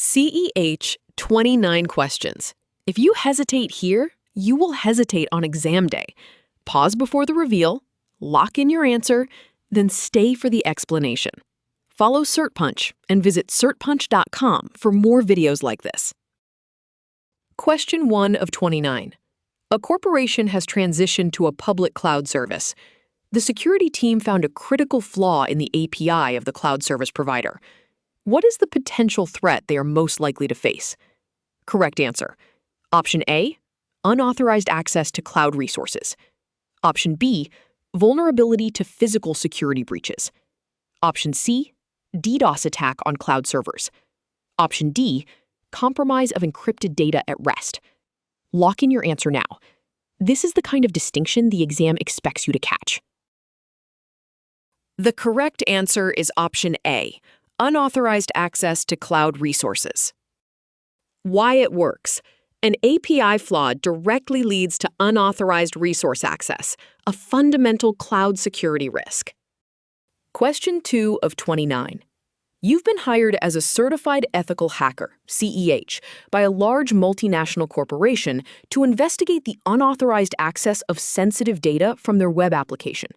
CEH 29 questions. If you hesitate here, you will hesitate on exam day. Pause before the reveal, lock in your answer, then stay for the explanation. Follow CertPunch and visit CertPunch.com for more videos like this. Question 1 of 29. A corporation has transitioned to a public cloud service. The security team found a critical flaw in the API of the cloud service provider. What is the potential threat they are most likely to face? Correct answer. Option A, unauthorized access to cloud resources. Option B, vulnerability to physical security breaches. Option C, DDoS attack on cloud servers. Option D, compromise of encrypted data at rest. Lock in your answer now. This is the kind of distinction the exam expects you to catch. The correct answer is option A, unauthorized access to cloud resources. Why it works. An API flaw directly leads to unauthorized resource access, a fundamental cloud security risk. Question 2 of 29. You've been hired as a certified ethical hacker, CEH, by a large multinational corporation to investigate the unauthorized access of sensitive data from their web application.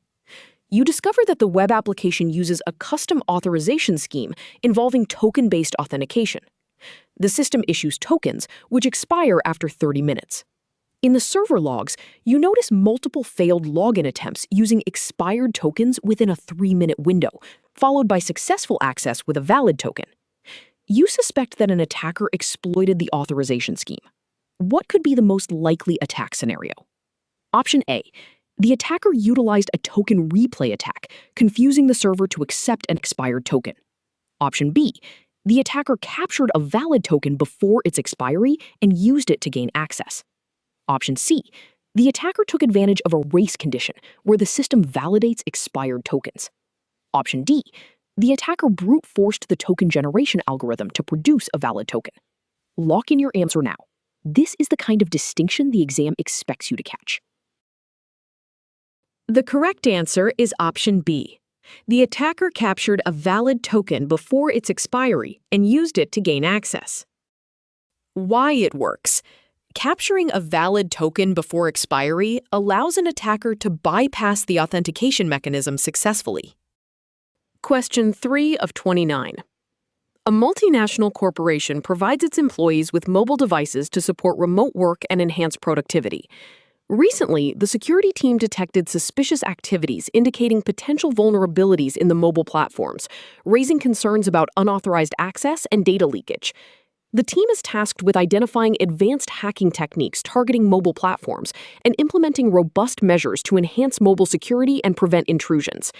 You discover that the web application uses a custom authorization scheme involving token-based authentication. The system issues tokens, which expire after 30 minutes. In the server logs, you notice multiple failed login attempts using expired tokens within a 3-minute window, followed by successful access with a valid token. You suspect that an attacker exploited the authorization scheme. What could be the most likely attack scenario? Option A. The attacker utilized a token replay attack, confusing the server to accept an expired token. Option B. The attacker captured a valid token before its expiry and used it to gain access. Option C. The attacker took advantage of a race condition, where the system validates expired tokens. Option D. The attacker brute forced the token generation algorithm to produce a valid token. Lock in your answer now. This is the kind of distinction the exam expects you to catch. The correct answer is option B. The attacker captured a valid token before its expiry and used it to gain access. Why it works. Capturing a valid token before expiry allows an attacker to bypass the authentication mechanism successfully. Question 3 of 29. A multinational corporation provides its employees with mobile devices to support remote work and enhance productivity. Recently, the security team detected suspicious activities indicating potential vulnerabilities in the mobile platforms, raising concerns about unauthorized access and data leakage. The team is tasked with identifying advanced hacking techniques targeting mobile platforms and implementing robust measures to enhance mobile security and prevent intrusions.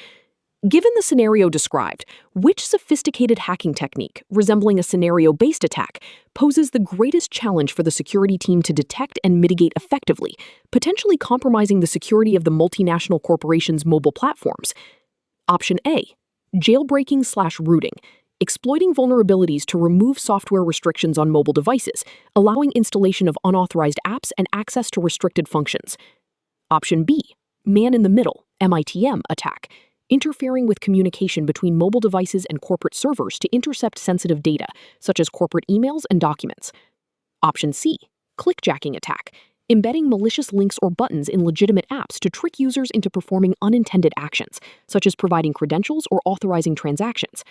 Given the scenario described, which sophisticated hacking technique, resembling a scenario-based attack, poses the greatest challenge for the security team to detect and mitigate effectively, potentially compromising the security of the multinational corporation's mobile platforms? Option A. Jailbreaking/rooting, exploiting vulnerabilities to remove software restrictions on mobile devices, allowing installation of unauthorized apps and access to restricted functions. Option B. Man-in-the-middle, MITM, attack, interfering with communication between mobile devices and corporate servers to intercept sensitive data, such as corporate emails and documents. Option C. Clickjacking attack, embedding malicious links or buttons in legitimate apps to trick users into performing unintended actions, such as providing credentials or authorizing transactions.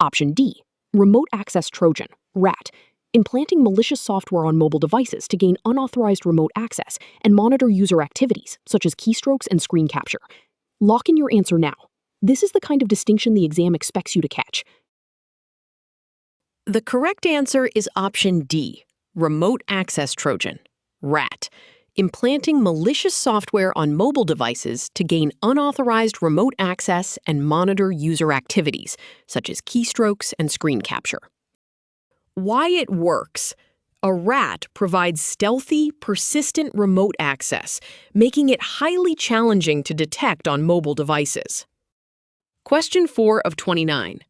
Option D. Remote access Trojan, RAT, implanting malicious software on mobile devices to gain unauthorized remote access and monitor user activities, such as keystrokes and screen capture. Lock in your answer now. This is the kind of distinction the exam expects you to catch. The correct answer is option D, Remote Access Trojan, RAT, implanting malicious software on mobile devices to gain unauthorized remote access and monitor user activities, such as keystrokes and screen capture. Why it works. A RAT provides stealthy, persistent remote access, making it highly challenging to detect on mobile devices. Question 4 of 29.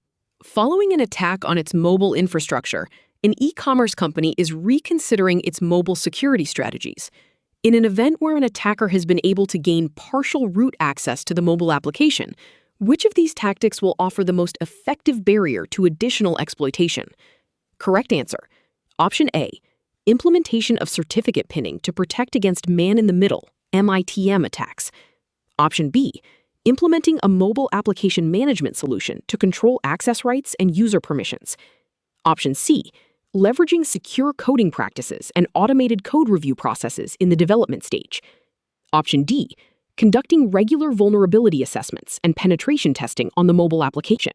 Following an attack on its mobile infrastructure, an e-commerce company is reconsidering its mobile security strategies. In an event where an attacker has been able to gain partial root access to the mobile application, which of these tactics will offer the most effective barrier to additional exploitation? Correct answer. Option A. Implementation of certificate pinning to protect against man-in-the-middle (MITM) attacks. Option B. Implementing a mobile application management solution to control access rights and user permissions. Option C. Leveraging secure coding practices and automated code review processes in the development stage. Option D. Conducting regular vulnerability assessments and penetration testing on the mobile application.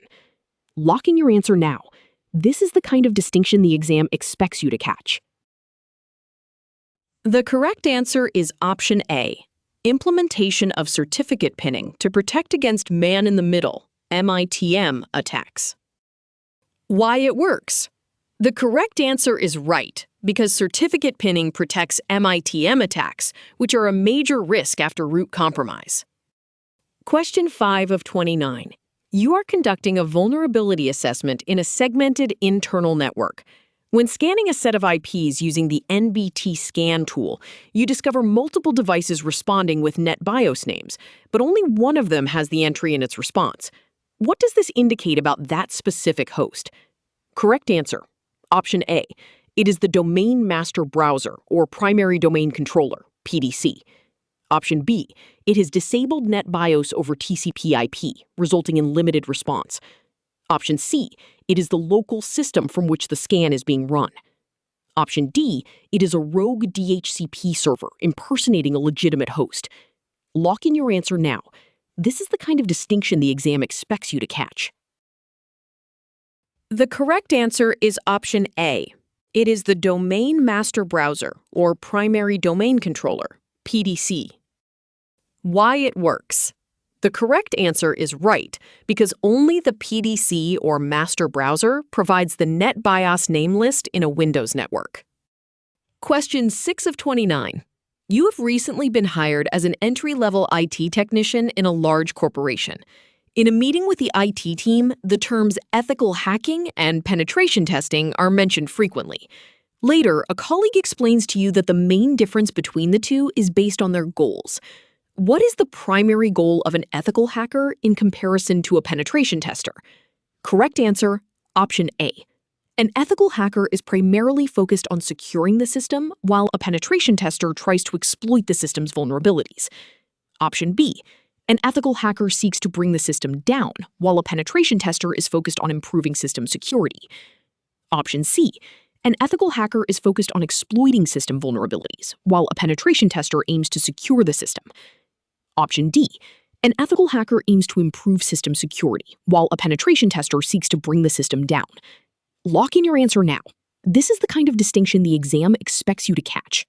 Lock in your answer now. This is the kind of distinction the exam expects you to catch. The correct answer is option A. Implementation of certificate pinning to protect against man-in-the-middle (MITM) attacks. Why it works? The correct answer is right, because certificate pinning protects MITM attacks, which are a major risk after root compromise. Question 5 of 29. You are conducting a vulnerability assessment in a segmented internal network. When scanning a set of IPs using the NBT scan tool, you discover multiple devices responding with NetBIOS names, but only one of them has the entry in its response. What does this indicate about that specific host? Correct answer. Option A. It is the Domain Master Browser, or Primary Domain Controller, PDC. Option B. It has disabled NetBIOS over TCP/IP, resulting in limited response. Option C. It is the local system from which the scan is being run. Option D. It is a rogue DHCP server impersonating a legitimate host. Lock in your answer now. This is the kind of distinction the exam expects you to catch. The correct answer is option A. It is the Domain Master Browser, or Primary Domain Controller, PDC. Why it works? The correct answer is right, because only the PDC, or master browser, provides the NetBIOS name list in a Windows network. Question 6 of 29. You have recently been hired as an entry-level IT technician in a large corporation. In a meeting with the IT team, the terms ethical hacking and penetration testing are mentioned frequently. Later, a colleague explains to you that the main difference between the two is based on their goals. What is the primary goal of an ethical hacker in comparison to a penetration tester? Correct answer, option A. An ethical hacker is primarily focused on securing the system, while a penetration tester tries to exploit the system's vulnerabilities. Option B. An ethical hacker seeks to bring the system down, while a penetration tester is focused on improving system security. Option C. An ethical hacker is focused on exploiting system vulnerabilities, while a penetration tester aims to secure the system. Option D. An ethical hacker aims to improve system security, while a penetration tester seeks to bring the system down. Lock in your answer now. This is the kind of distinction the exam expects you to catch.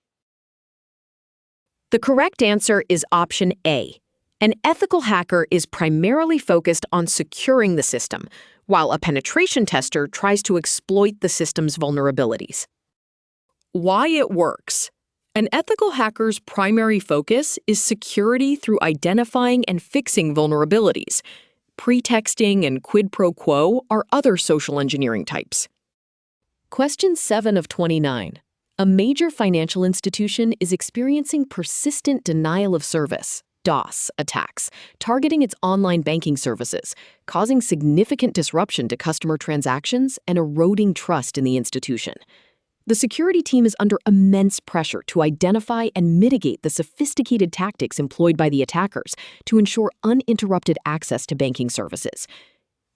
The correct answer is option A. An ethical hacker is primarily focused on securing the system, while a penetration tester tries to exploit the system's vulnerabilities. Why it works? An ethical hacker's primary focus is security through identifying and fixing vulnerabilities. Pretexting and quid pro quo are other social engineering types. Question 7 of 29. A major financial institution is experiencing persistent denial of service (DOS) attacks targeting its online banking services, causing significant disruption to customer transactions and eroding trust in the institution. The security team is under immense pressure to identify and mitigate the sophisticated tactics employed by the attackers to ensure uninterrupted access to banking services.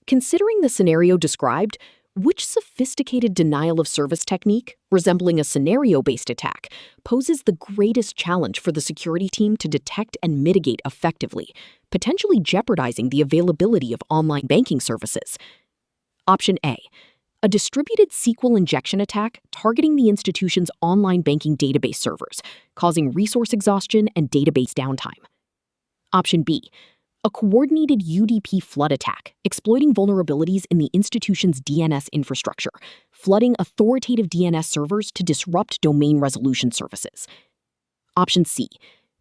Considering the scenario described, which sophisticated denial of service technique, resembling a scenario-based attack, poses the greatest challenge for the security team to detect and mitigate effectively, potentially jeopardizing the availability of online banking services? Option A. A distributed SQL injection attack targeting the institution's online banking database servers, causing resource exhaustion and database downtime. Option B. A coordinated UDP flood attack, exploiting vulnerabilities in the institution's DNS infrastructure, flooding authoritative DNS servers to disrupt domain resolution services. Option C.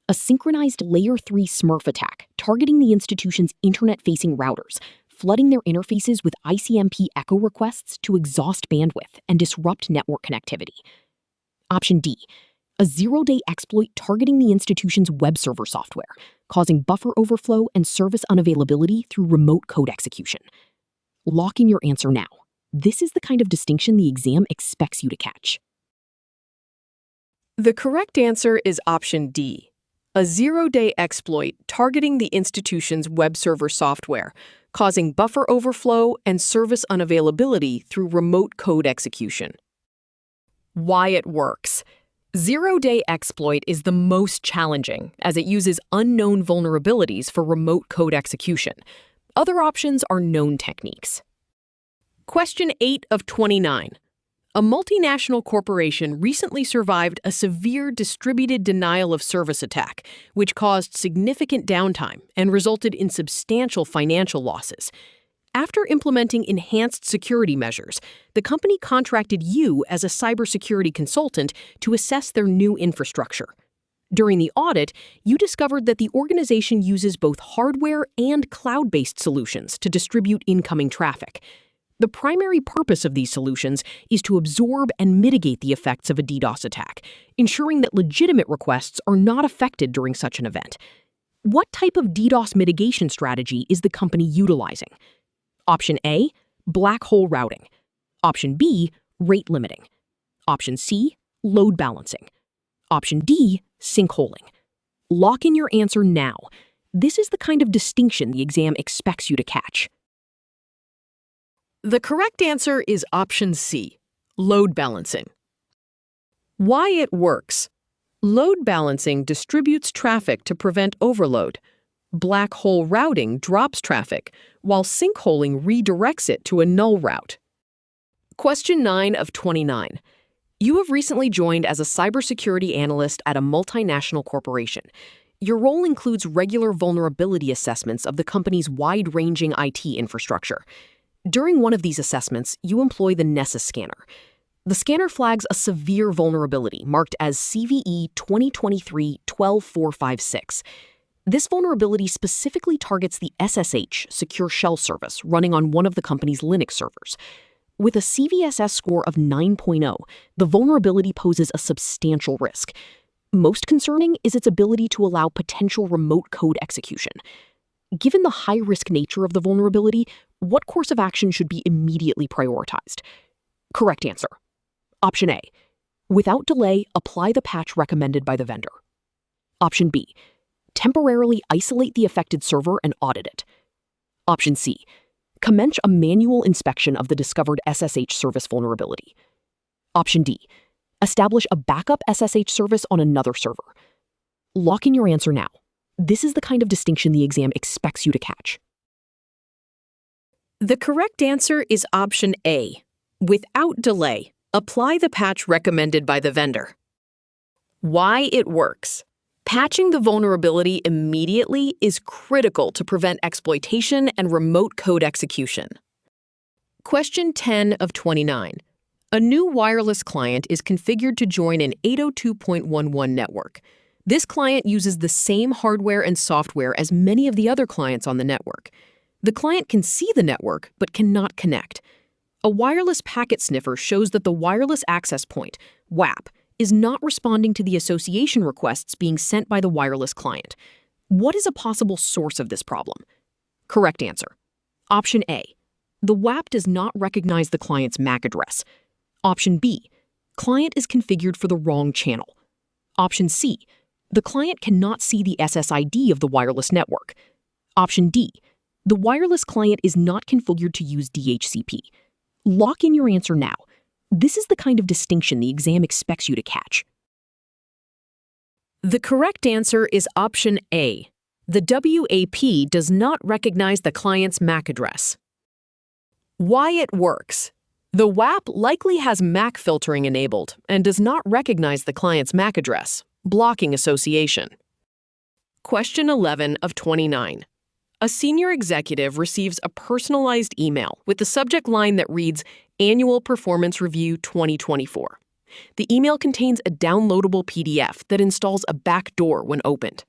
A synchronized Layer 3 Smurf attack, targeting the institution's internet-facing routers, flooding their interfaces with ICMP echo requests to exhaust bandwidth and disrupt network connectivity. Option D. A zero-day exploit targeting the institution's web server software, causing buffer overflow and service unavailability through remote code execution. Lock in your answer now. This is the kind of distinction the exam expects you to catch. The correct answer is option D, a zero-day exploit targeting the institution's web server software, causing buffer overflow and service unavailability through remote code execution. Why it works. Zero-day exploit is the most challenging, as it uses unknown vulnerabilities for remote code execution. Other options are known techniques. Question 8 of 29. A multinational corporation recently survived a severe distributed denial of service attack, which caused significant downtime and resulted in substantial financial losses. After implementing enhanced security measures, the company contracted you as a cybersecurity consultant to assess their new infrastructure. During the audit, you discovered that the organization uses both hardware and cloud-based solutions to distribute incoming traffic. The primary purpose of these solutions is to absorb and mitigate the effects of a DDoS attack, ensuring that legitimate requests are not affected during such an event. What type of DDoS mitigation strategy is the company utilizing? Option A, black hole routing. Option B, rate limiting. Option C, load balancing. Option D, sinkholing. Lock in your answer now. This is the kind of distinction the exam expects you to catch. The correct answer is option C, load balancing. Why it works. Load balancing distributes traffic to prevent overload. Black hole routing drops traffic, while sinkholing redirects it to a null route. Question 9 of 29. You have recently joined as a cybersecurity analyst at a multinational corporation. Your role includes regular vulnerability assessments of the company's wide-ranging IT infrastructure. During one of these assessments, you employ the Nessus scanner. The scanner flags a severe vulnerability marked as CVE 2023-12456. This vulnerability specifically targets the SSH secure shell service running on one of the company's Linux servers. With a CVSS score of 9.0, the vulnerability poses a substantial risk. Most concerning is its ability to allow potential remote code execution. Given the high-risk nature of the vulnerability, what course of action should be immediately prioritized? Correct answer. Option A. Without delay, apply the patch recommended by the vendor. Option B. Temporarily isolate the affected server and audit it. Option C. Commence a manual inspection of the discovered SSH service vulnerability. Option D. Establish a backup SSH service on another server. Lock in your answer now. This is the kind of distinction the exam expects you to catch. The correct answer is option A. Without delay, apply the patch recommended by the vendor. Why it works. Patching the vulnerability immediately is critical to prevent exploitation and remote code execution. Question 10 of 29. A new wireless client is configured to join an 802.11 network. This client uses the same hardware and software as many of the other clients on the network. The client can see the network, but cannot connect. A wireless packet sniffer shows that the wireless access point, WAP, is not responding to the association requests being sent by the wireless client. What is a possible source of this problem? Correct answer. Option A. The WAP does not recognize the client's MAC address. Option B. Client is configured for the wrong channel. Option C. The client cannot see the SSID of the wireless network. Option D. The wireless client is not configured to use DHCP. Lock in your answer now. This is the kind of distinction the exam expects you to catch. The correct answer is option A. The WAP does not recognize the client's MAC address. Why it works. The WAP likely has MAC filtering enabled and does not recognize the client's MAC address, blocking association. Question 11 of 29. A senior executive receives a personalized email with the subject line that reads, Annual Performance Review 2024. The email contains a downloadable PDF that installs a backdoor when opened.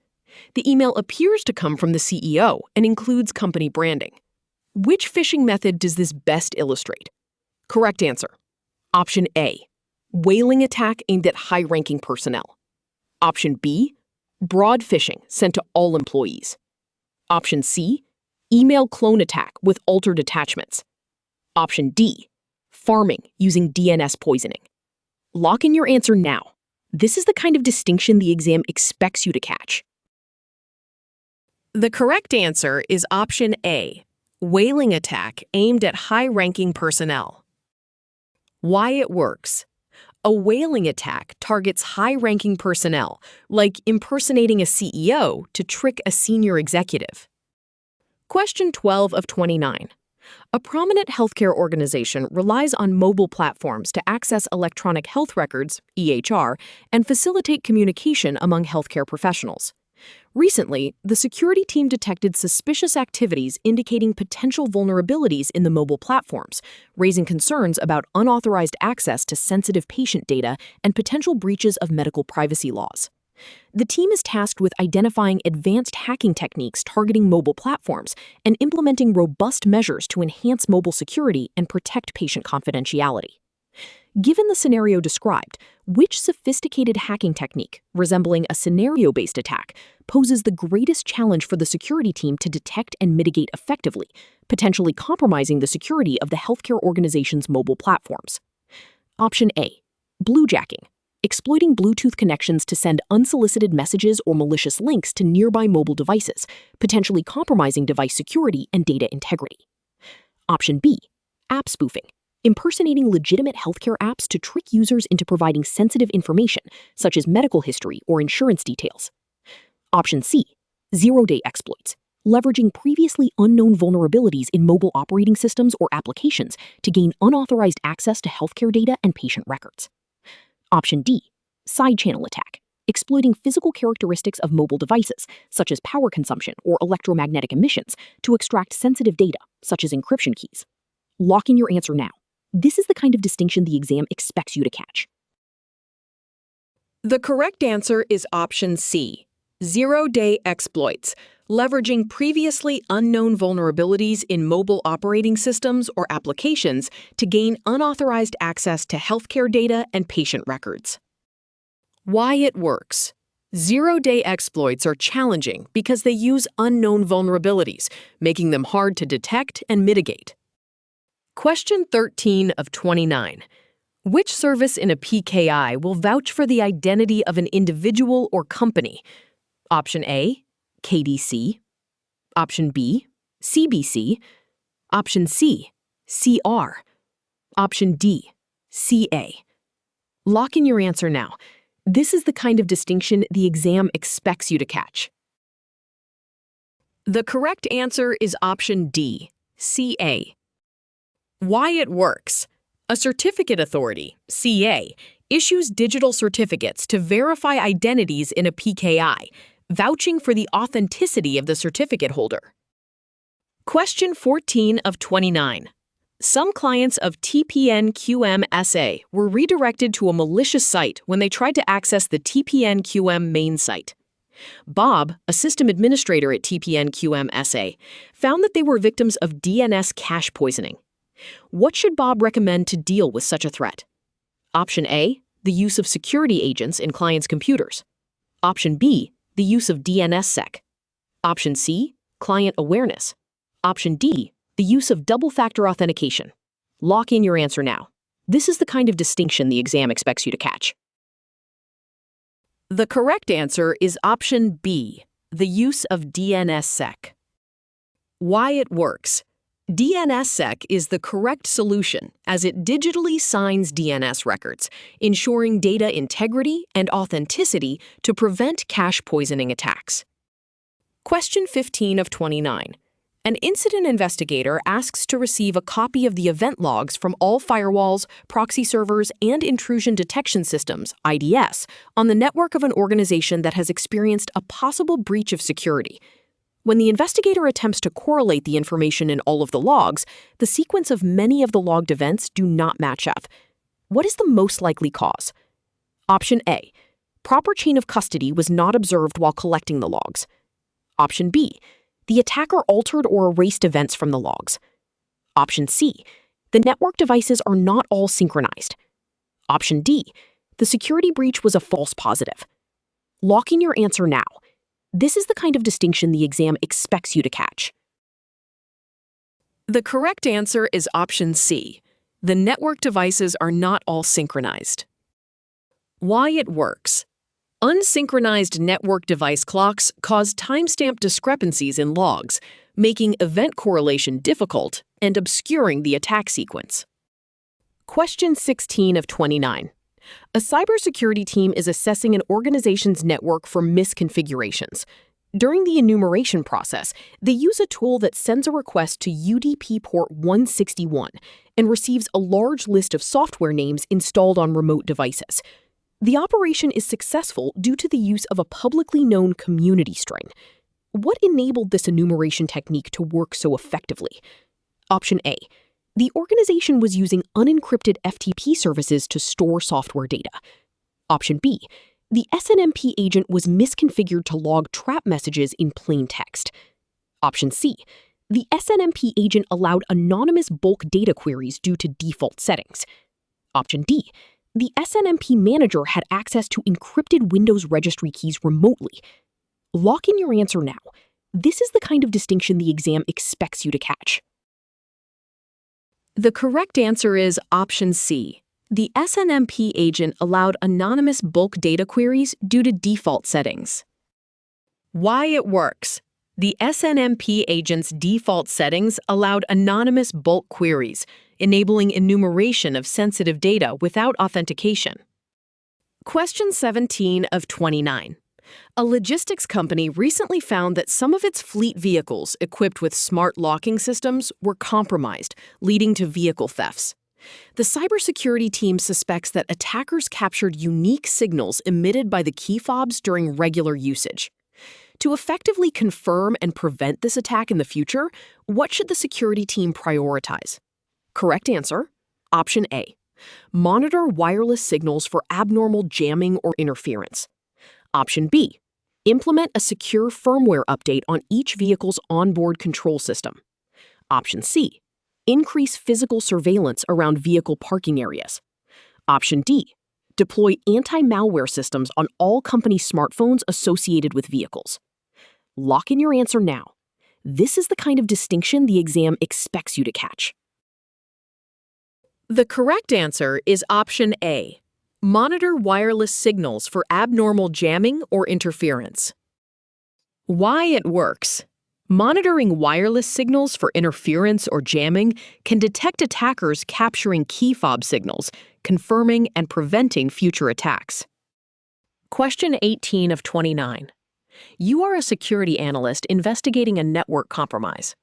The email appears to come from the CEO and includes company branding. Which phishing method does this best illustrate? Correct answer. Option A. Whaling attack aimed at high-ranking personnel. Option B. Broad phishing sent to all employees. Option C. Email clone attack with altered attachments. Option D. farming using DNS poisoning. Lock in your answer now. This is the kind of distinction the exam expects you to catch. The correct answer is option A, whaling attack aimed at high-ranking personnel. Why it works. A whaling attack targets high-ranking personnel, like impersonating a CEO to trick a senior executive. Question 12 of 29. A prominent healthcare organization relies on mobile platforms to access electronic health records, EHR, and facilitate communication among healthcare professionals. Recently, the security team detected suspicious activities indicating potential vulnerabilities in the mobile platforms, raising concerns about unauthorized access to sensitive patient data and potential breaches of medical privacy laws. The team is tasked with identifying advanced hacking techniques targeting mobile platforms and implementing robust measures to enhance mobile security and protect patient confidentiality. Given the scenario described, which sophisticated hacking technique, resembling a scenario-based attack, poses the greatest challenge for the security team to detect and mitigate effectively, potentially compromising the security of the healthcare organization's mobile platforms? Option A, bluejacking, exploiting Bluetooth connections to send unsolicited messages or malicious links to nearby mobile devices, potentially compromising device security and data integrity. Option B, app spoofing, impersonating legitimate healthcare apps to trick users into providing sensitive information, such as medical history or insurance details. Option C, zero-day exploits, leveraging previously unknown vulnerabilities in mobile operating systems or applications to gain unauthorized access to healthcare data and patient records. Option D, side-channel attack, exploiting physical characteristics of mobile devices, such as power consumption or electromagnetic emissions, to extract sensitive data, such as encryption keys. Lock in your answer now. This is the kind of distinction the exam expects you to catch. The correct answer is option C, zero-day exploits, leveraging previously unknown vulnerabilities in mobile operating systems or applications to gain unauthorized access to healthcare data and patient records. Why it works. Zero-day exploits are challenging because they use unknown vulnerabilities, making them hard to detect and mitigate. Question 13 of 29. Which service in a PKI will vouch for the identity of an individual or company? Option A, KDC. Option B, CBC. Option C, CR. Option D, CA. Lock in your answer now. This is the kind of distinction the exam expects you to catch. The correct answer is option D, CA. Why it works. A certificate authority, CA, issues digital certificates to verify identities in a PKI, vouching for the authenticity of the certificate holder. Question 14 of 29. Some clients of TPN-QM-SA were redirected to a malicious site when they tried to access the TPN-QM main site. Bob, a system administrator at TPN-QM-SA, found that they were victims of DNS cache poisoning. What should Bob recommend to deal with such a threat? Option A, the use of security agents in clients' computers. Option B, the use of DNSSEC. Option C, client awareness. Option D, the use of double-factor authentication. Lock in your answer now. This is the kind of distinction the exam expects you to catch. The correct answer is option B, the use of DNSSEC. Why it works. DNSSEC is the correct solution as it digitally signs DNS records, ensuring data integrity and authenticity to prevent cache poisoning attacks. Question 15 of 29. An incident investigator asks to receive a copy of the event logs from all firewalls, proxy servers, and intrusion detection systems, IDS, on the network of an organization that has experienced a possible breach of security. When the investigator attempts to correlate the information in all of the logs, the sequence of many of the logged events do not match up. What is the most likely cause? Option A, proper chain of custody was not observed while collecting the logs. Option B, the attacker altered or erased events from the logs. Option C, the network devices are not all synchronized. Option D, the security breach was a false positive. Lock in your answer now. This is the kind of distinction the exam expects you to catch. The correct answer is option C. The network devices are not all synchronized. Why it works. Unsynchronized network device clocks cause timestamp discrepancies in logs, making event correlation difficult and obscuring the attack sequence. Question 16 of 29. A cybersecurity team is assessing an organization's network for misconfigurations. During the enumeration process, they use a tool that sends a request to UDP port 161 and receives a large list of software names installed on remote devices. The operation is successful due to the use of a publicly known community string. What enabled this enumeration technique to work so effectively? Option A. The organization was using unencrypted FTP services to store software data. Option B. The SNMP agent was misconfigured to log trap messages in plain text. Option C. The SNMP agent allowed anonymous bulk data queries due to default settings. Option D. The SNMP manager had access to encrypted Windows registry keys remotely. Lock in your answer now. This is the kind of distinction the exam expects you to catch. The correct answer is option C. The SNMP agent allowed anonymous bulk data queries due to default settings. Why it works. The SNMP agent's default settings allowed anonymous bulk queries, enabling enumeration of sensitive data without authentication. Question 17 of 29. A logistics company recently found that some of its fleet vehicles equipped with smart locking systems were compromised, leading to vehicle thefts. The cybersecurity team suspects that attackers captured unique signals emitted by the key fobs during regular usage. To effectively confirm and prevent this attack in the future, what should the security team prioritize? Correct answer, option A. Monitor wireless signals for abnormal jamming or interference. Option B. Implement a secure firmware update on each vehicle's onboard control system. Option C. Increase physical surveillance around vehicle parking areas. Option D. Deploy anti-malware systems on all company smartphones associated with vehicles. Lock in your answer now. This is the kind of distinction the exam expects you to catch. The correct answer is option A. Monitor wireless signals for abnormal jamming or interference. Why it works. Monitoring wireless signals for interference or jamming can detect attackers capturing key fob signals, confirming and preventing future attacks. Question 18 of 29. You are a security analyst investigating a network compromise.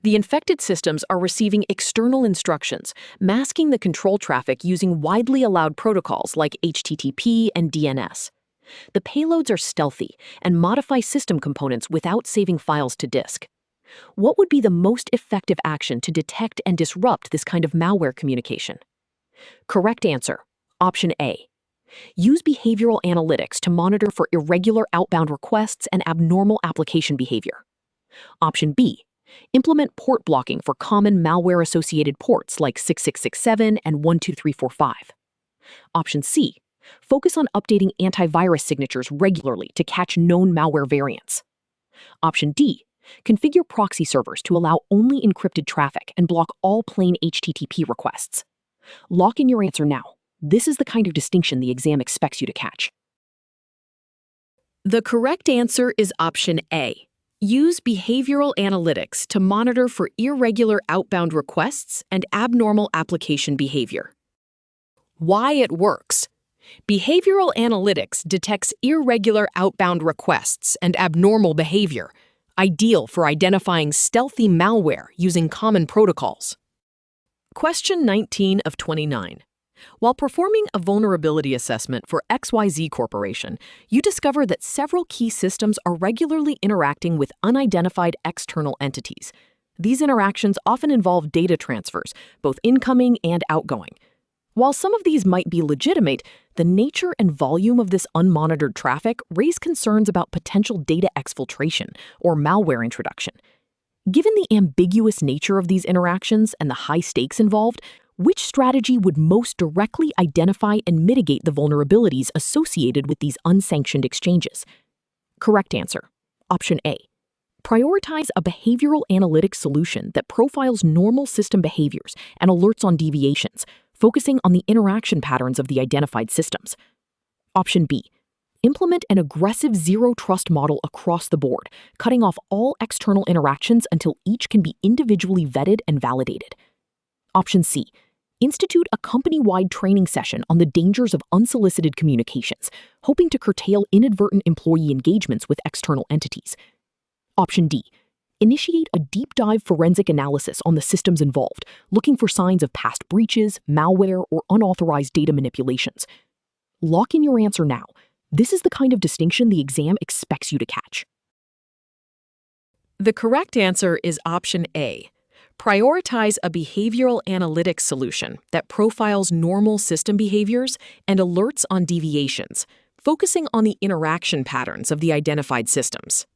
The infected systems are receiving external instructions, masking the control traffic using widely allowed protocols like HTTP and DNS. The payloads are stealthy and modify system components without saving files to disk. What would be the most effective action to detect and disrupt this kind of malware communication? Correct answer, option A. Use behavioral analytics to monitor for irregular outbound requests and abnormal application behavior. Option B. Implement port blocking for common malware-associated ports like 6667 and 12345. Option C. Focus on updating antivirus signatures regularly to catch known malware variants. Option D. Configure proxy servers to allow only encrypted traffic and block all plain HTTP requests. Lock in your answer now. This is the kind of distinction the exam expects you to catch. The correct answer is option A. Use behavioral analytics to monitor for irregular outbound requests and abnormal application behavior. Why it works. Behavioral analytics detects irregular outbound requests and abnormal behavior, ideal for identifying stealthy malware using common protocols. Question 19 of 29. While performing a vulnerability assessment for XYZ Corporation, you discover that several key systems are regularly interacting with unidentified external entities. These interactions often involve data transfers, both incoming and outgoing. While some of these might be legitimate, the nature and volume of this unmonitored traffic raise concerns about potential data exfiltration or malware introduction. Given the ambiguous nature of these interactions and the high stakes involved, which strategy would most directly identify and mitigate the vulnerabilities associated with these unsanctioned exchanges? Correct answer, option A. Prioritize a behavioral analytics solution that profiles normal system behaviors and alerts on deviations, focusing on the interaction patterns of the identified systems. Option B. Implement an aggressive zero-trust model across the board, cutting off all external interactions until each can be individually vetted and validated. Option C. Institute a company-wide training session on the dangers of unsolicited communications, hoping to curtail inadvertent employee engagements with external entities. Option D. Initiate a deep-dive forensic analysis on the systems involved, looking for signs of past breaches, malware, or unauthorized data manipulations. Lock in your answer now. This is the kind of distinction the exam expects you to catch. The correct answer is option A. Prioritize a behavioral analytics solution that profiles normal system behaviors and alerts on deviations, focusing on the interaction patterns of the identified systems.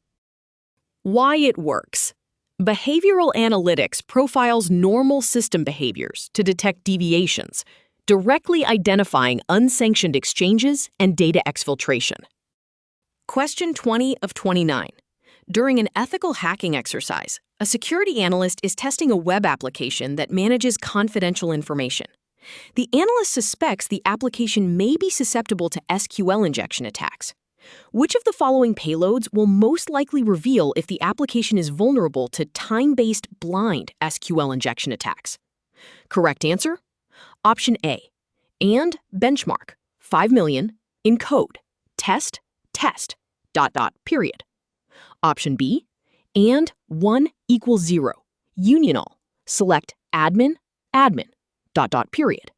Why it works. Behavioral analytics profiles normal system behaviors to detect deviations, directly identifying unsanctioned exchanges and data exfiltration. Question 20 of 29. During an ethical hacking exercise, a security analyst is testing a web application that manages confidential information. The analyst suspects the application may be susceptible to SQL injection attacks. Which of the following payloads will most likely reveal if the application is vulnerable to time-based blind SQL injection attacks? Correct answer? Option A. And benchmark, 5 million, encode, test, period. Option B. And 1 equals 0, union all, select admin, period.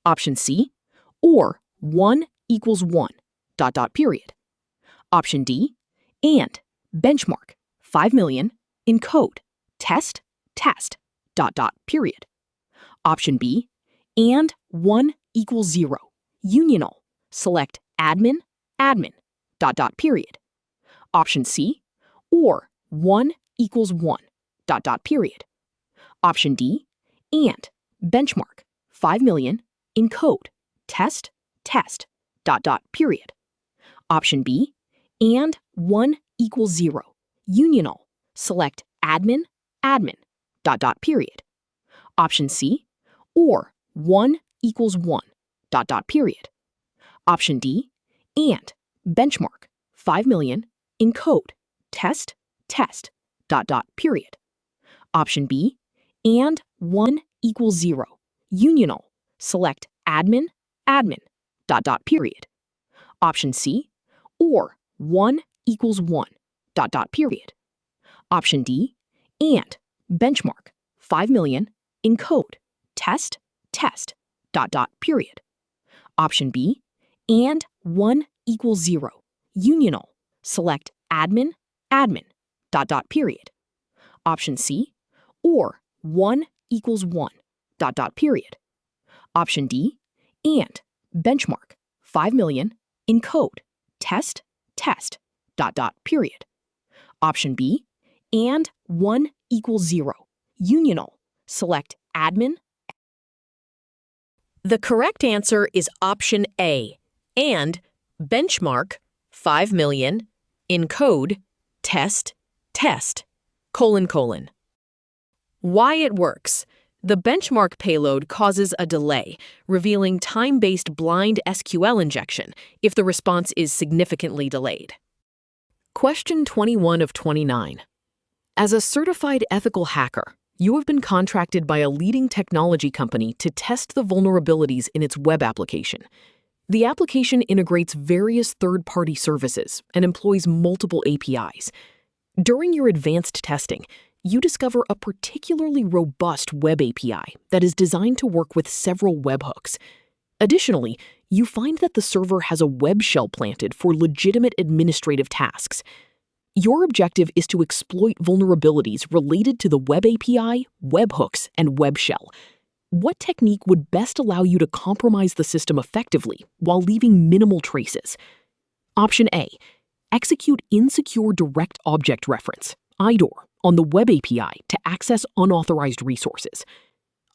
Option C. Or 1 equals 1, period. Option D. And benchmark, 5 million, encode, test, period. Option B. And 1 equals 0, union all, select admin, period. Option C. Or 1 equals 1, period. Option D. And benchmark, 5 million, encode, test, period. Option B. And 1 equals 0, union all, select admin, period. Option C. Or 1 equals 1, period. Option D. And benchmark, 5 million, encode, test, period. Option B. And 1 equals 0, union all, select admin, period. Option C. Or 1 equals 1, period. Option D. And benchmark, 5 million, encode, test, period. Option B. And 1 equals 0, union all, select admin, period. Option C. Or 1 equals 1, period. Option D. And benchmark, 5 million, encode, test, period. Option B. And 1 equals 0, union all, select admin. The correct answer is option A. And benchmark, 5 million, encode, test, Why it works. The benchmark payload causes a delay, revealing time-based blind SQL injection if the response is significantly delayed. Question 21 of 29. As a certified ethical hacker, you have been contracted by a leading technology company to test the vulnerabilities in its web application. The application integrates various third-party services and employs multiple APIs. During your advanced testing, you discover a particularly robust web API that is designed to work with several webhooks. Additionally, you find that the server has a web shell planted for legitimate administrative tasks. Your objective is to exploit vulnerabilities related to the web API, webhooks, and web shell. What technique would best allow you to compromise the system effectively while leaving minimal traces? Option A. Execute insecure direct object reference, IDOR, on the web API to access unauthorized resources.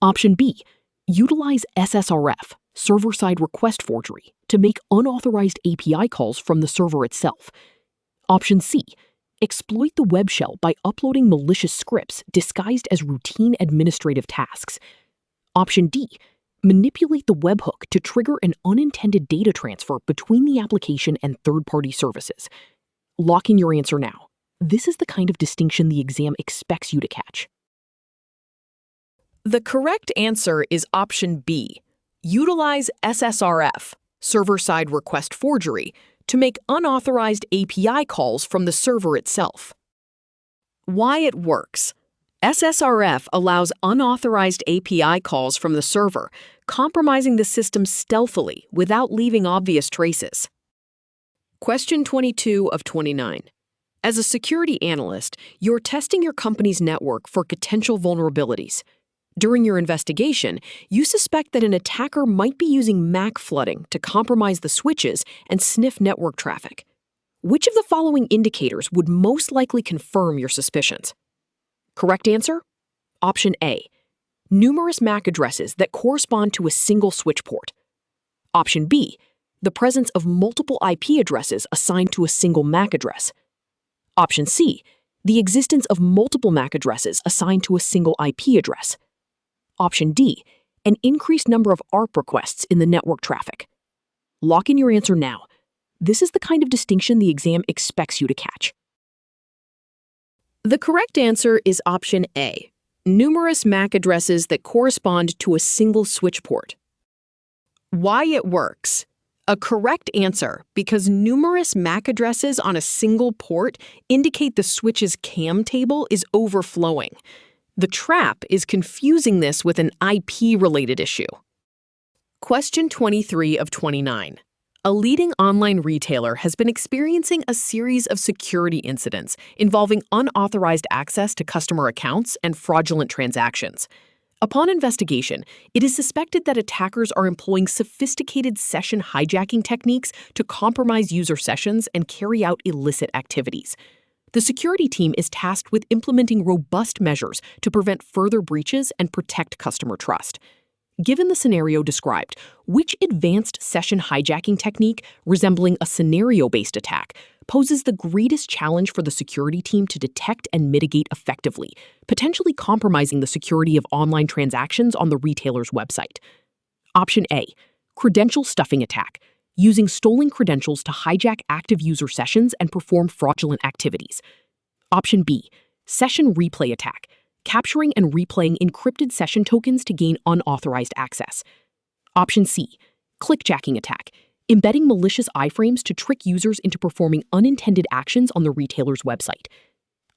Option B. Utilize SSRF, server-side request forgery, to make unauthorized API calls from the server itself. Option C. Exploit the web shell by uploading malicious scripts disguised as routine administrative tasks. Option D. Manipulate the webhook to trigger an unintended data transfer between the application and third-party services. Lock in your answer now. This is the kind of distinction the exam expects you to catch. The correct answer is option B. Utilize SSRF, server-side request forgery, to make unauthorized API calls from the server itself. Why it works. SSRF allows unauthorized API calls from the server, compromising the system stealthily without leaving obvious traces. Question 22 of 29. As a security analyst, you're testing your company's network for potential vulnerabilities. During your investigation, you suspect that an attacker might be using MAC flooding to compromise the switches and sniff network traffic. Which of the following indicators would most likely confirm your suspicions? Correct answer? Option A. Numerous MAC addresses that correspond to a single switch port. Option B. The presence of multiple IP addresses assigned to a single MAC address. Option C. The existence of multiple MAC addresses assigned to a single IP address. Option D. An increased number of ARP requests in the network traffic. Lock in your answer now. This is the kind of distinction the exam expects you to catch. The correct answer is option A. Numerous MAC addresses that correspond to a single switch port. Why it works. A correct answer, because numerous MAC addresses on a single port indicate the switch's CAM table is overflowing. The trap is confusing this with an IP-related issue. Question 23 of 29. A leading online retailer has been experiencing a series of security incidents involving unauthorized access to customer accounts and fraudulent transactions. Upon investigation, it is suspected that attackers are employing sophisticated session hijacking techniques to compromise user sessions and carry out illicit activities. The security team is tasked with implementing robust measures to prevent further breaches and protect customer trust. Given the scenario described, which advanced session hijacking technique, resembling a scenario-based attack, poses the greatest challenge for the security team to detect and mitigate effectively, potentially compromising the security of online transactions on the retailer's website? Option A. Credential stuffing attack, using stolen credentials to hijack active user sessions and perform fraudulent activities. Option B. Session replay attack, capturing and replaying encrypted session tokens to gain unauthorized access. Option C. Clickjacking attack, embedding malicious iframes to trick users into performing unintended actions on the retailer's website.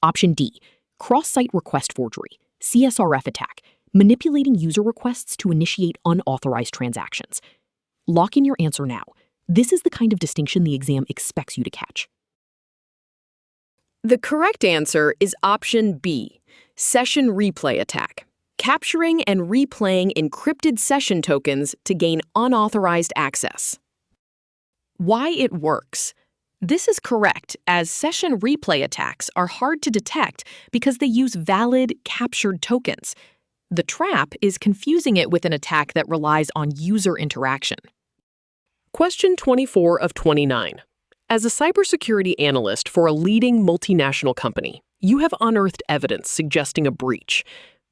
Option D. Cross-site request forgery, CSRF attack, manipulating user requests to initiate unauthorized transactions. Lock in your answer now. This is the kind of distinction the exam expects you to catch. The correct answer is option B. Session replay attack, capturing and replaying encrypted session tokens to gain unauthorized access. Why it works. This is correct, as session replay attacks are hard to detect because they use valid, captured tokens. The trap is confusing it with an attack that relies on user interaction. Question 24 of 29. As a cybersecurity analyst for a leading multinational company, you have unearthed evidence suggesting a breach.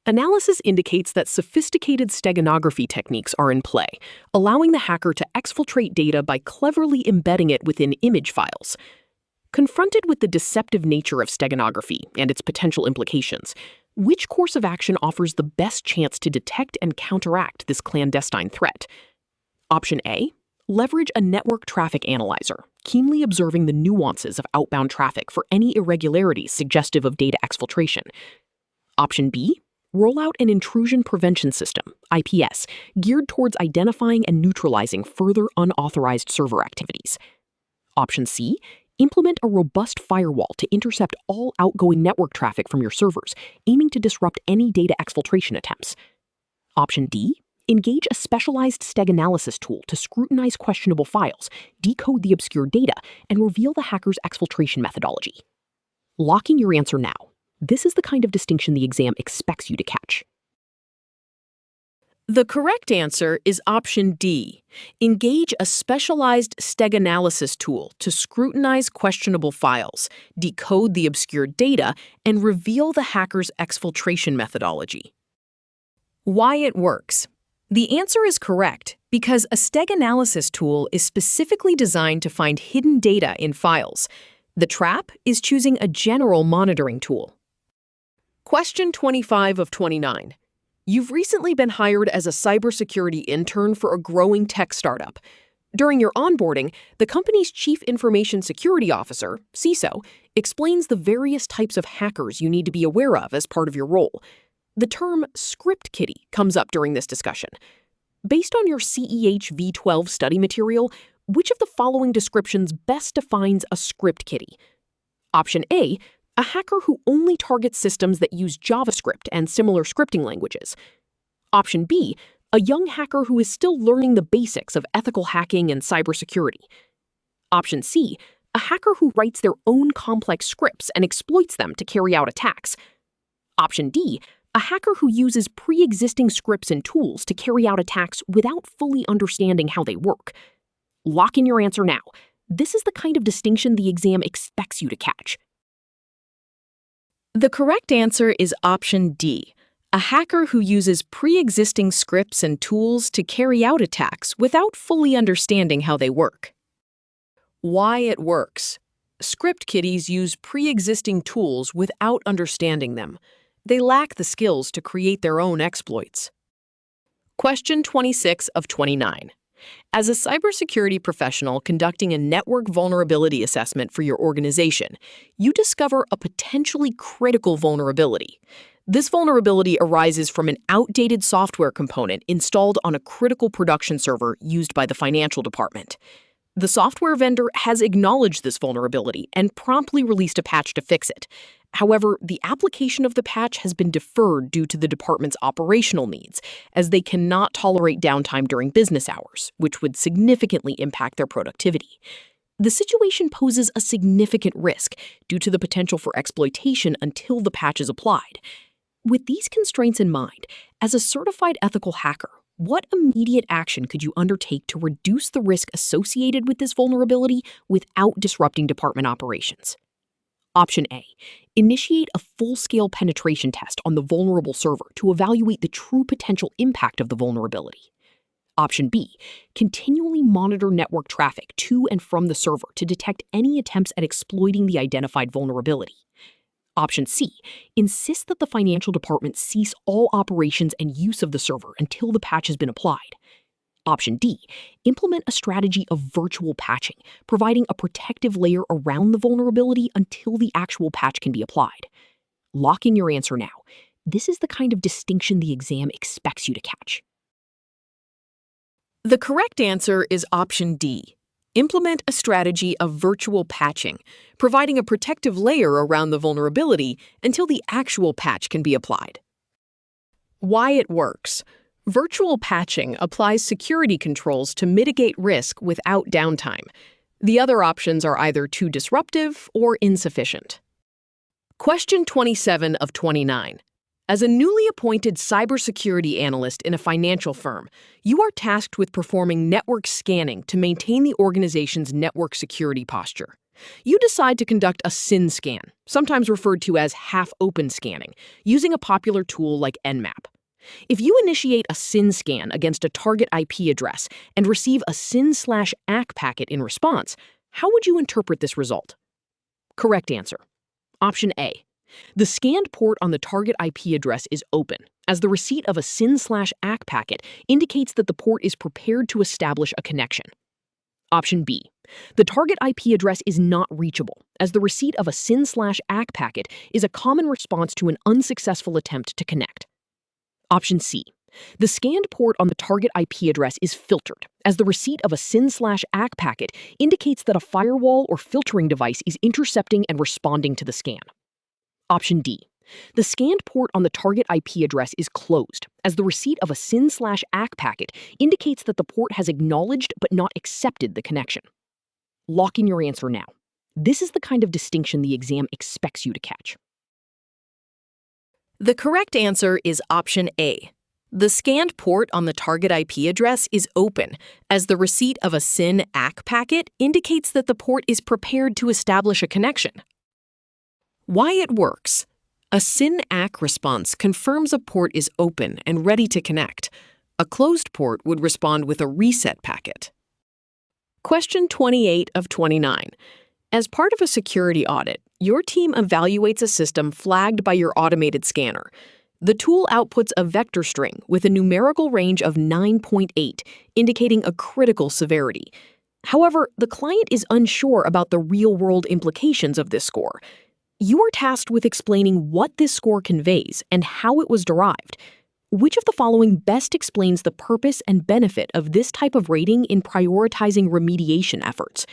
Analysis indicates that sophisticated steganography techniques are in play, allowing the hacker to exfiltrate data by cleverly embedding it within image files. Confronted with the deceptive nature of steganography and its potential implications, which course of action offers the best chance to detect and counteract this clandestine threat? Option A. Leverage a network traffic analyzer, keenly observing the nuances of outbound traffic for any irregularities suggestive of data exfiltration. Option B. Roll out an intrusion prevention system, IPS, geared towards identifying and neutralizing further unauthorized server activities. Option C. Implement a robust firewall to intercept all outgoing network traffic from your servers, aiming to disrupt any data exfiltration attempts. Option D. Engage a specialized steganalysis tool to scrutinize questionable files, decode the obscure data, and reveal the hacker's exfiltration methodology. Lock in your answer now. This is the kind of distinction the exam expects you to catch. The correct answer is option D. Engage a specialized steg tool to scrutinize questionable files, decode the obscured data, and reveal the hacker's exfiltration methodology. Why it works. The answer is correct because a steg tool is specifically designed to find hidden data in files. The trap is choosing a general monitoring tool. Question 25 of 29. You've recently been hired as a cybersecurity intern for a growing tech startup. During your onboarding, the company's Chief Information Security Officer, CISO, explains the various types of hackers you need to be aware of as part of your role. The term script kiddie comes up during this discussion. Based on your CEH V12 study material, which of the following descriptions best defines a script kiddie? Option A, a hacker who only targets systems that use JavaScript and similar scripting languages. Option B, a young hacker who is still learning the basics of ethical hacking and cybersecurity. Option C, a hacker who writes their own complex scripts and exploits them to carry out attacks. Option D, a hacker who uses pre-existing scripts and tools to carry out attacks without fully understanding how they work. Lock in your answer now. This is the kind of distinction the exam expects you to catch. The correct answer is option D, a hacker who uses pre-existing scripts and tools to carry out attacks without fully understanding how they work. Why it works. Script kiddies use pre-existing tools without understanding them. They lack the skills to create their own exploits. Question 26 of 29. As a cybersecurity professional conducting a network vulnerability assessment for your organization, you discover a potentially critical vulnerability. This vulnerability arises from an outdated software component installed on a critical production server used by the financial department. The software vendor has acknowledged this vulnerability and promptly released a patch to fix it. However, the application of the patch has been deferred due to the department's operational needs, as they cannot tolerate downtime during business hours, which would significantly impact their productivity. The situation poses a significant risk due to the potential for exploitation until the patch is applied. With these constraints in mind, as a certified ethical hacker, what immediate action could you undertake to reduce the risk associated with this vulnerability without disrupting department operations? Option A, initiate a full-scale penetration test on the vulnerable server to evaluate the true potential impact of the vulnerability. Option B, continually monitor network traffic to and from the server to detect any attempts at exploiting the identified vulnerability. Option C, insist that the financial department cease all operations and use of the server until the patch has been applied. Option D, implement a strategy of virtual patching, providing a protective layer around the vulnerability until the actual patch can be applied. Lock in your answer now. This is the kind of distinction the exam expects you to catch. The correct answer is option D. Implement a strategy of virtual patching, providing a protective layer around the vulnerability until the actual patch can be applied. Why it works. Virtual patching applies security controls to mitigate risk without downtime. The other options are either too disruptive or insufficient. Question 27 of 29. As a newly appointed cybersecurity analyst in a financial firm, you are tasked with performing network scanning to maintain the organization's network security posture. You decide to conduct a SYN scan, sometimes referred to as half-open scanning, using a popular tool like Nmap. If you initiate a SYN scan against a target IP address and receive a SYN/ACK packet in response, how would you interpret this result? Correct answer. Option A. The scanned port on the target IP address is open, as the receipt of a SYN/ACK packet indicates that the port is prepared to establish a connection. Option B. The target IP address is not reachable, as the receipt of a SYN/ACK packet is a common response to an unsuccessful attempt to connect. Option C. The scanned port on the target IP address is filtered, as the receipt of a SYN/ACK packet indicates that a firewall or filtering device is intercepting and responding to the scan. Option D. The scanned port on the target IP address is closed, as the receipt of a SYN/ACK packet indicates that the port has acknowledged but not accepted the connection. Lock in your answer now. This is the kind of distinction the exam expects you to catch. The correct answer is option A. The scanned port on the target IP address is open, as the receipt of a SYN-ACK packet indicates that the port is prepared to establish a connection. Why it works. A SYN-ACK response confirms a port is open and ready to connect. A closed port would respond with a reset packet. Question 28 of 29. As part of a security audit, your team evaluates a system flagged by your automated scanner. The tool outputs a vector string with a numerical range of 9.8, indicating a critical severity. However, the client is unsure about the real-world implications of this score. You are tasked with explaining what this score conveys and how it was derived. Which of the following best explains the purpose and benefit of this type of rating in prioritizing remediation efforts?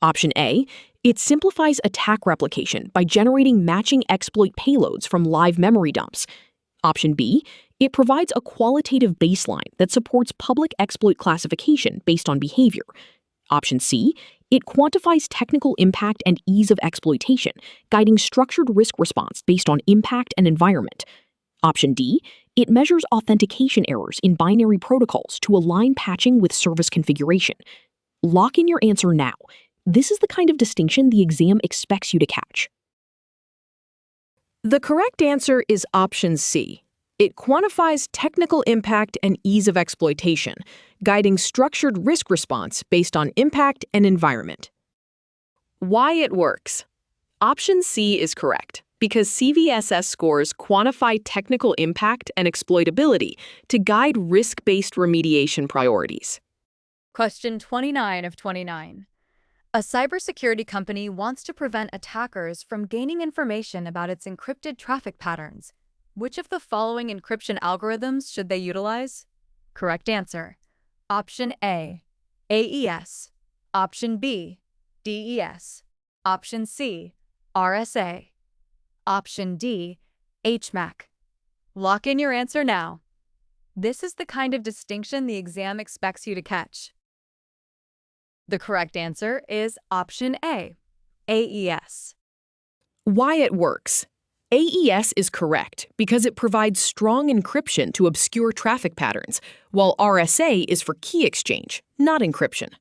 Option A, it simplifies attack replication by generating matching exploit payloads from live memory dumps. Option B, it provides a qualitative baseline that supports public exploit classification based on behavior. Option C, it quantifies technical impact and ease of exploitation, guiding structured risk response based on impact and environment. Option D, it measures authentication errors in binary protocols to align patching with service configuration. Lock in your answer now. This is the kind of distinction the exam expects you to catch. The correct answer is option C. It quantifies technical impact and ease of exploitation, guiding structured risk response based on impact and environment. Why it works. Option C is correct, because CVSS scores quantify technical impact and exploitability to guide risk-based remediation priorities. Question 29 of 29. A cybersecurity company wants to prevent attackers from gaining information about its encrypted traffic patterns. Which of the following encryption algorithms should they utilize? Correct answer. Option A, AES. Option B, DES. Option C, RSA. Option D, HMAC. Lock in your answer now. This is the kind of distinction the exam expects you to catch. The correct answer is option A, AES. Why it works. AES is correct because it provides strong encryption to obscure traffic patterns, while RSA is for key exchange, not encryption.